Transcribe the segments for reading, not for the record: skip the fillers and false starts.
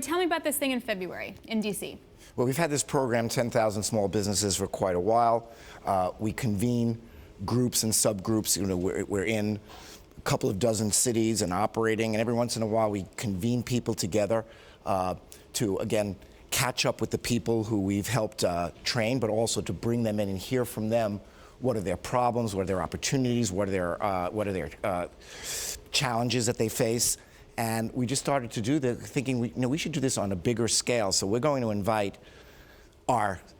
Tell me about this thing in February in D.C. Well, we've had this program, 10,000 Small Businesses, for quite a while. We convene groups and subgroups. We're in a couple of dozen cities and operating, and every once in a while we convene people together to, again, catch up with the people who we've helped train, but also to bring them in and hear from them. What are their problems? What are their opportunities? What are their challenges that they face? And we just started to do thinking we should do this on a bigger scale. So we're going to invite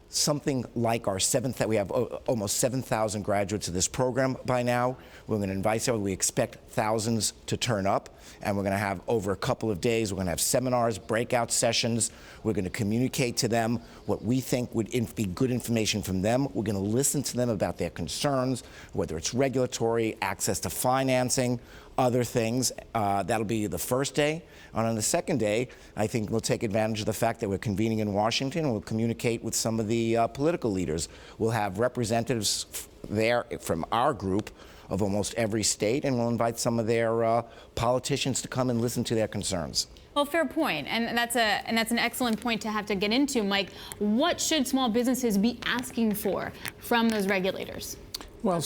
something like our seventh. We have almost 7,000 graduates of this program by now. We're going to invite them. We expect thousands to turn up, and we're going to have over a couple of days. We're going to have seminars, breakout sessions. We're going to communicate to them what we think would be good information from them. We're going to listen to them about their concerns, whether it's regulatory, access to financing, other things. That'll be the first day. And on the second day, I think we'll take advantage of the fact that we're convening in Washington, and we'll communicate with some of the political leaders. We'll have representatives there from our group of almost every state, and we'll invite some of their politicians to come and listen to their concerns. Well, fair point, and that's an excellent point to have to get into, Mike. What should small businesses be asking for from those regulators? Well,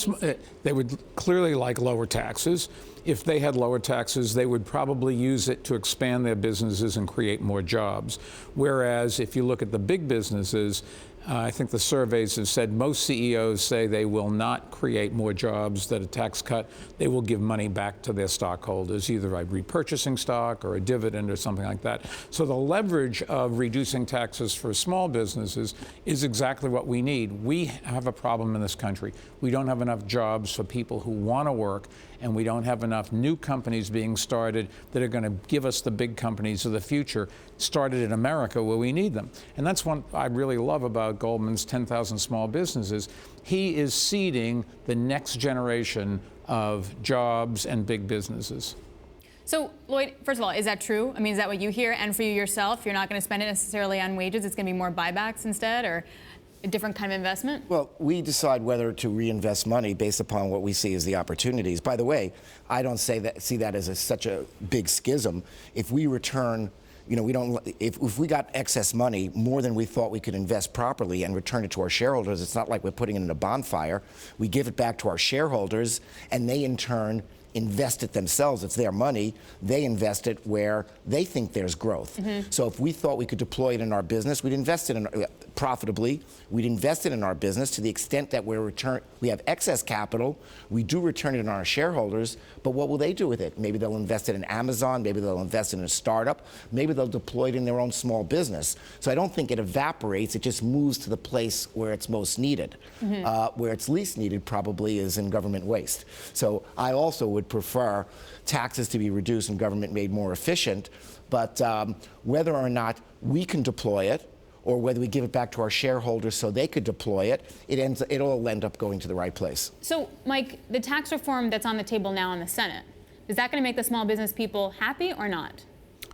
they would clearly like lower taxes. If they had lower taxes, they would probably use it to expand their businesses and create more jobs. Whereas if you look at the big businesses, I think the surveys have said most CEOs say they will not create more jobs than a tax cut. They will give money back to their stockholders, either by repurchasing stock or a dividend or something like that. So the leverage of reducing taxes for small businesses is exactly what we need. We have a problem in this country. We don't have enough jobs for people who want to work, and we don't have enough new companies being started that are going to give us the big companies of the future, started in America where we need them. And that's what I really love about Goldman's 10,000 Small Businesses. He is seeding the next generation of jobs and big businesses. So, Lloyd, first of all, is that true? I mean, is that what you hear? And for you yourself, you're not going to spend it necessarily on wages. It's going to be more buybacks instead, or a different kind of investment? Well, we decide whether to reinvest money based upon what we see as the opportunities. By the way, I don't see that as such a big schism. If we return, if we got excess money, more than we thought we could invest properly and return it to our shareholders, it's not like we're putting it in a bonfire. We give it back to our shareholders, and they in turn invest it themselves. It's their money. They invest it where they think there's growth. Mm-hmm. So if we thought we could deploy it in our business, we'd invest it in profitably. We'd invest it in our business to the extent that we have excess capital. We do return it in our shareholders, but what will they do with it? Maybe they'll invest it in Amazon. Maybe they'll invest it in a startup. Maybe they'll deploy it in their own small business. So I don't think it evaporates. It just moves to the place where it's most needed. Mm-hmm. Where it's least needed probably is in government waste. So I also would prefer taxes to be reduced and government made more efficient, but whether or not we can deploy it or whether we give it back to our shareholders so they could deploy it, it'll end up going to the right place. So, Mike, the tax reform that's on the table now in the Senate, is that going to make the small business people happy or not?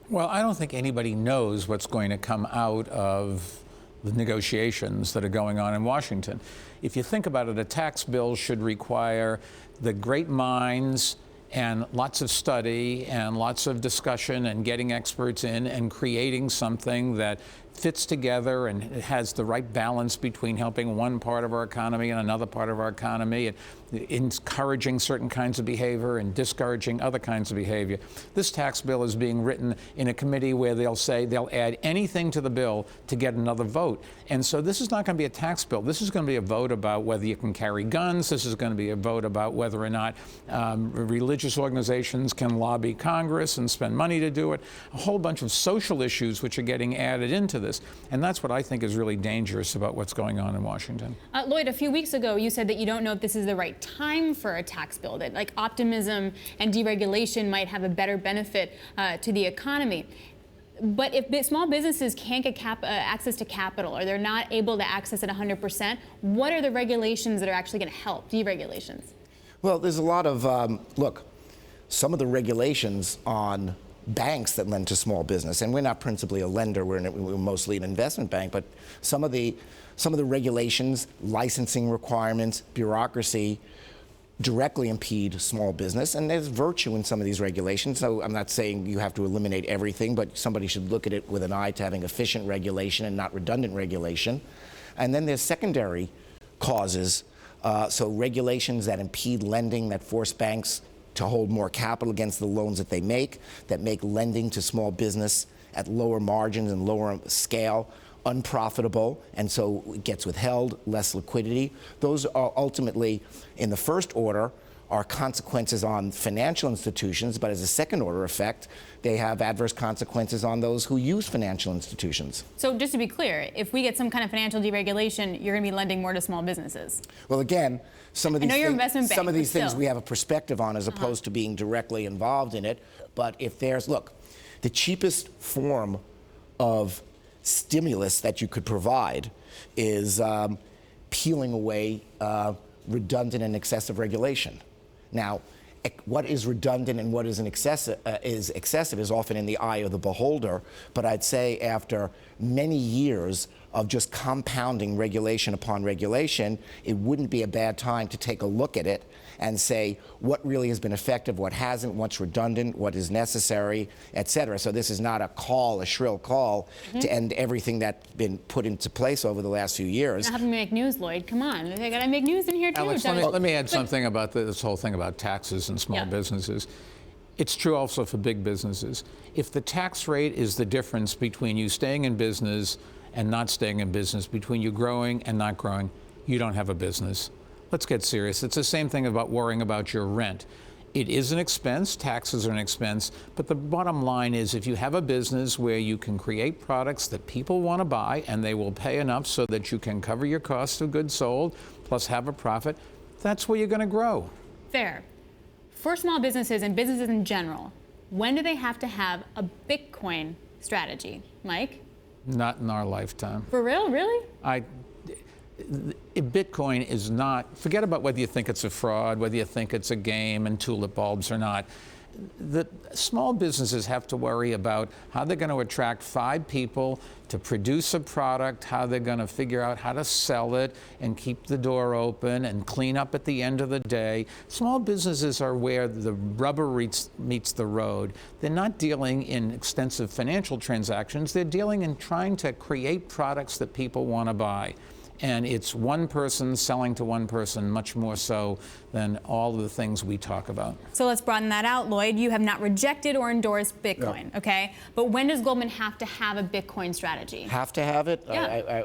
Well, I don't think anybody knows what's going to come out of the negotiations that are going on in Washington. If you think about it, a tax bill should require the great minds and lots of study and lots of discussion and getting experts in and creating something that fits together and it has the right balance between helping one part of our economy and another part of our economy and encouraging certain kinds of behavior and discouraging other kinds of behavior. This tax bill is being written in a committee where they'll say they'll add anything to the bill to get another vote. And so this is not going to be a tax bill. This is going to be a vote about whether you can carry guns. This is going to be a vote about whether or not religious organizations can lobby Congress and spend money to do it. A whole bunch of social issues which are getting added into this. And that's what I think is really dangerous about what's going on in Washington. Lloyd, a few weeks ago, you said that you don't know if this is the right time for a tax bill, that like optimism and deregulation might have a better benefit to the economy. But if small businesses can't get access to capital or they're not able to access it 100%, what are the regulations that are actually going to help, deregulations? Well, there's a lot of, look, some of the regulations on banks that lend to small business, and we're not principally a lender, we're mostly an investment bank, but some of the regulations, licensing requirements, bureaucracy directly impede small business, and there's virtue in some of these regulations. So I'm not saying you have to eliminate everything, but somebody should look at it with an eye to having efficient regulation and not redundant regulation. And then there's secondary causes, so regulations that impede lending, that force banks to hold more capital against the loans that make lending to small business at lower margins and lower scale unprofitable, and so it gets withheld, less liquidity. Those are ultimately, in the first order, are consequences on financial institutions, but as a second order effect, they have adverse consequences on those who use financial institutions. So just to be clear, if we get some kind of financial deregulation, you're going to be lending more to small businesses? Well, again, some of these things we have a perspective on as opposed to being directly involved in it. But if there's, look, the cheapest form of stimulus that you could provide is peeling away redundant and excessive regulation. Now, what is redundant and what is excessive is often in the eye of the beholder, but I'd say after many years of just compounding regulation upon regulation, it wouldn't be a bad time to take a look at it and say what really has been effective, what hasn't, what's redundant, what is necessary, et cetera. So this is not a shrill call to end everything that's been put into place over the last few years. You're not having to make news, Lloyd. Come on. They got to make news in here, too. Alex, let me add something about this whole thing about taxes and small businesses. It's true also for big businesses. If the tax rate is the difference between you staying in business and not staying in business, between you growing and not growing, you don't have a business. Let's get serious. It's the same thing about worrying about your rent. It is an expense, taxes are an expense, but the bottom line is if you have a business where you can create products that people want to buy and they will pay enough so that you can cover your cost of goods sold, plus have a profit, that's where you're going to grow. Fair. For small businesses and businesses in general, when do they have to have a Bitcoin strategy? Mike? Not in our lifetime. For real? Really? Bitcoin is not, forget about whether you think it's a fraud, whether you think it's a game and tulip bulbs or not. The small businesses have to worry about how they're going to attract 5 people to produce a product, how they're going to figure out how to sell it and keep the door open and clean up at the end of the day. Small businesses are where the rubber meets the road. They're not dealing in extensive financial transactions. They're dealing in trying to create products that people want to buy. And it's one person selling to one person, much more so than all of the things we talk about. So let's broaden that out, Lloyd. You have not rejected or endorsed Bitcoin, okay? But when does Goldman have to have a Bitcoin strategy? Have to have it? Yeah.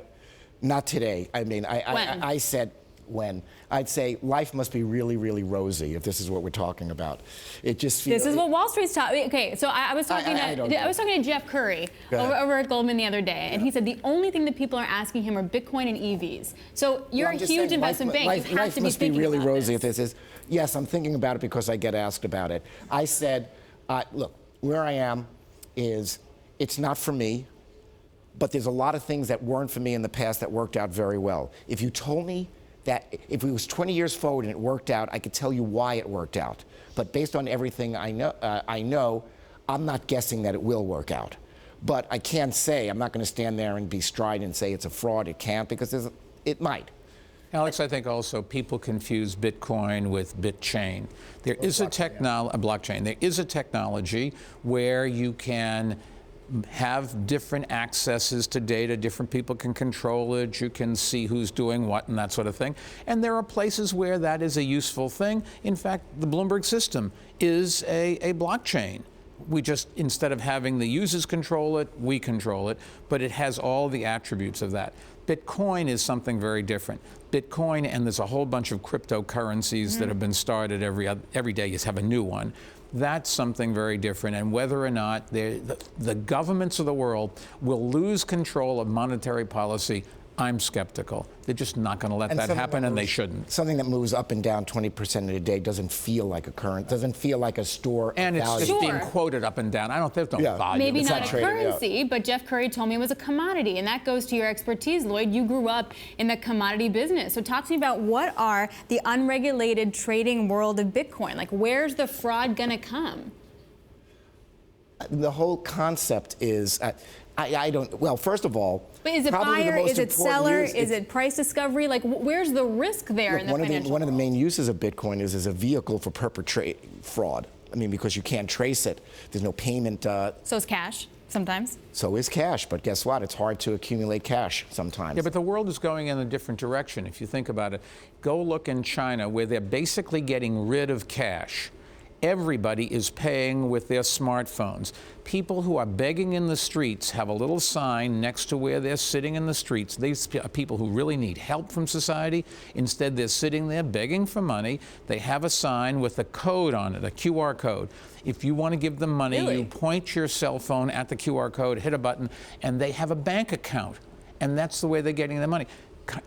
Not today. I mean, I said when. I'd say life must be really, really rosy if this is what we're talking about. It just feels... This is what Wall Street's talking... Okay, so I was talking to Jeff Curry over at Goldman the other day, and he said the only thing that people are asking him are Bitcoin and EVs. So you're a huge investment bank. You have to be thinking about this. Life must be really rosy if this is... Yes, I'm thinking about it because I get asked about it. I said, look, where I am is it's not for me, but there's a lot of things that weren't for me in the past that worked out very well. If you told me that if it was 20 years forward and it worked out, I could tell you why it worked out. But based on everything I know, I'm not guessing that it will work out. But I can't say, I'm not going to stand there and be strident and say it's a fraud. It can't, because it might. Alex, I think also people confuse Bitcoin with BitChain. There is a blockchain. There is a technology where you can have different accesses to data, different people can control it, you can see who's doing what and that sort of thing. And there are places where that is a useful thing. In fact, the Bloomberg system is a blockchain. We just, instead of having the users control it, we control it, but it has all the attributes of that. Bitcoin is something very different. Bitcoin, and there's a whole bunch of cryptocurrencies that have been started every day, you have a new one. That's something very different, and whether or not the governments of the world will lose control of monetary policy, I'm skeptical. They're just not going to let that happen, and they shouldn't. Something that moves up and down 20% in a day doesn't feel like a current, doesn't feel like a store and value. It's just being quoted up and down. There's no value. Maybe not a currency, but Jeff Curry told me it was a commodity, and that goes to your expertise, Lloyd. You grew up in the commodity business. So talk to me about what are the unregulated trading world of Bitcoin? Like, where's the fraud going to come? The whole concept is, I don't. Well, first of all, but is it buyer? Is it seller? Is it price discovery? Like, where's the risk there in the financial one of the main uses of Bitcoin is as a vehicle for perpetrate fraud. I mean, because you can't trace it. There's no payment. So is cash sometimes. So is cash, but guess what? It's hard to accumulate cash sometimes. Yeah, but the world is going in a different direction. If you think about it, go look in China where they're basically getting rid of cash. Everybody is paying with their smartphones. People who are begging in the streets have a little sign next to where they're sitting in the streets. These are people who really need help from society. Instead, they're sitting there begging for money. They have a sign with a code on it, a QR code. If you want to give them money, Really? you point your cell phone at the QR code, hit a button, and they have a bank account. And that's the way they're getting their money.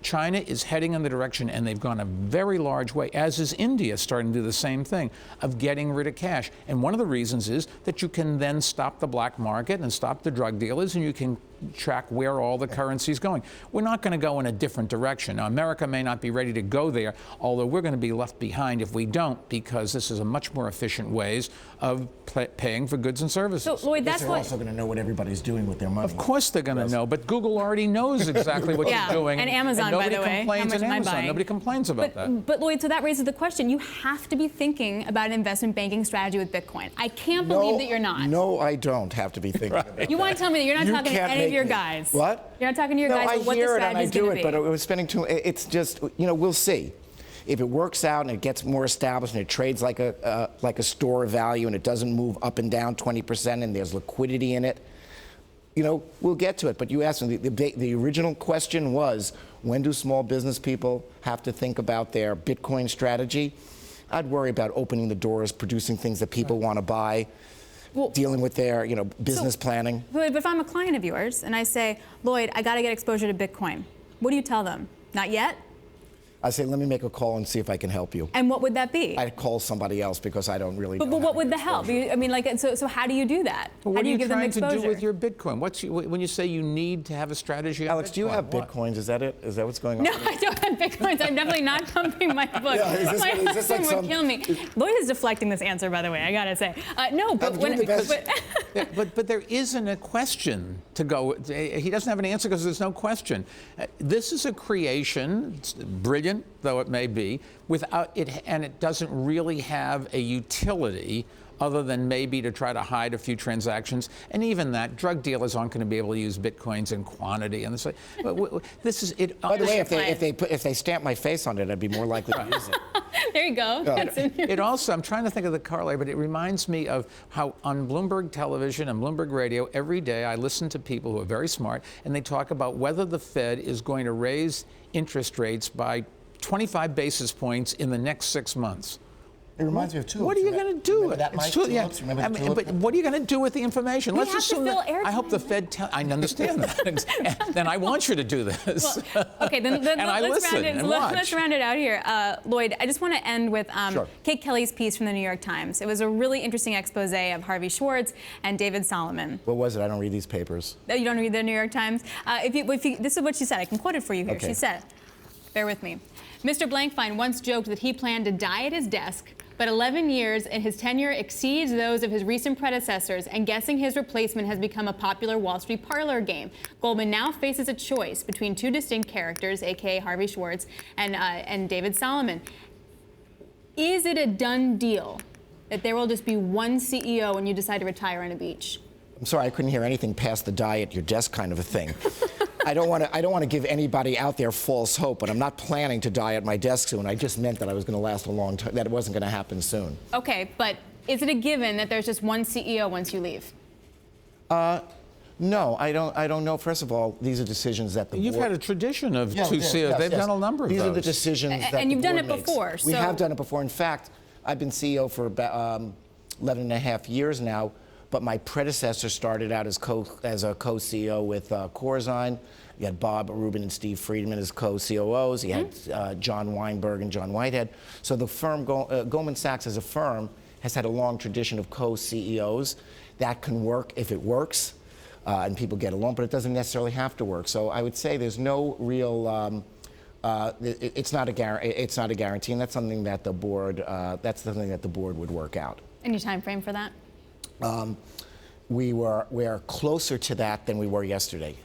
China is heading in the direction, and they've gone a very large way, as is India starting to do the same thing, of getting rid of cash. And one of the reasons is that you can then stop the black market and stop the drug dealers, and you can track where all the currency is going. We're not going to go in a different direction. Now, America may not be ready to go there, although we're going to be left behind if we don't, because this is a much more efficient ways of paying for goods and services. So, Lloyd, that's they're also going to know what everybody's doing with their money. Of course they're going to know, but Google already knows exactly what you're doing. And Amazon, by the way. Nobody complains How much on am I Amazon. buying? Nobody complains about that. But Lloyd, so that raises the question. You have to be thinking about an investment banking strategy with Bitcoin. I can't believe that you're not. No, I don't have to be thinking about that. You want to tell me that you're not talking to any of your me. guys? What? You're not talking to your guys about what the strategy is going to be. But it was spending too. It's just, we'll see. If it works out and it gets more established and it trades like a store of value and it doesn't move up and down 20% and there's liquidity in it, we'll get to it. But you asked me, the original question was, when do small business people have to think about their Bitcoin strategy? I'd worry about opening the doors, producing things that people want to buy, dealing with their, business planning. But if I'm a client of yours and I say, Lloyd, I got to get exposure to Bitcoin, what do you tell them? Not yet? I say, let me make a call and see if I can help you. And what would that be? I'd call somebody else because I don't really know. But what would the help? I mean, so how do you do that? Well, how do you what give them are you exposure? trying to do with your Bitcoin? When you say you need to have a strategy? Alex, Bitcoin, do you have what? Bitcoins? Is that it? Is that what's going on? No, I don't have Bitcoins. I'm definitely not pumping my book. Yeah, is my this like husband would kill me. Lloyd is deflecting this answer, by the way, I gotta say. No, but but there isn't a question to go. He doesn't have an answer because there's no question. This is a creation, it's brilliant though it may be, without it, and it doesn't really have a utility other than maybe to try to hide a few transactions. And even that, drug dealers aren't going to be able to use Bitcoins in quantity. And this is it. By the way, if they stamp my face on it, I'd be more likely to use it. There you go. It also, I'm trying to think of the corollary, but it reminds me of how on Bloomberg television and Bloomberg radio, every day I listen to people who are very smart, and they talk about whether the Fed is going to raise interest rates by 25 basis points in the next 6 months. It reminds me of tulips. What are you going to do? Remember that, Mike? Tulips? Remember the tulip? But what are you going to do with the information? We Let's have to assume fill that. I hope the Fed. I understand that. Then I want you to do this. Well, okay, then let's round it out here. Lloyd, I just want to end with Kate Kelly's piece from the New York Times. It was a really interesting expose of Harvey Schwartz and David Solomon. What was it? I don't read these papers. Oh, you don't read the New York Times? This is what she said. I can quote it for you here. Okay. She said, bear with me. Mr. Blankfein once joked that he planned to die at his desk, but 11 years in his tenure exceeds those of his recent predecessors, and guessing his replacement has become a popular Wall Street parlor game. Goldman now faces a choice between two distinct characters, aka Harvey Schwartz and David Solomon. Is it a done deal that there will just be one CEO when you decide to retire on a beach? I'm sorry, I couldn't hear anything past the die at your desk kind of a thing. I don't want to give anybody out there false hope, but I'm not planning to die at my desk soon. I just meant that I was going to last a long time, that it wasn't going to happen soon. Okay, but is it a given that there's just one CEO once you leave? No, I don't know. First of all, these are decisions that the board... You've had a tradition of two CEOs. They've done a number of these those. These are the decisions that and the you've done board it makes. before. We have done it before. In fact, I've been CEO for about 11 and a half years now, but my predecessor started out as a co-CEO with Corzine. You had Bob Rubin and Steve Friedman as co-COOs. You had John Weinberg and John Whitehead. So the firm, Goldman Sachs as a firm, has had a long tradition of co-CEOs. That can work if it works, and people get along, but it doesn't necessarily have to work. So I would say there's no real, it's not a guarantee, and that's something that the board, would work out. Any time frame for that? we are closer to that than we were yesterday.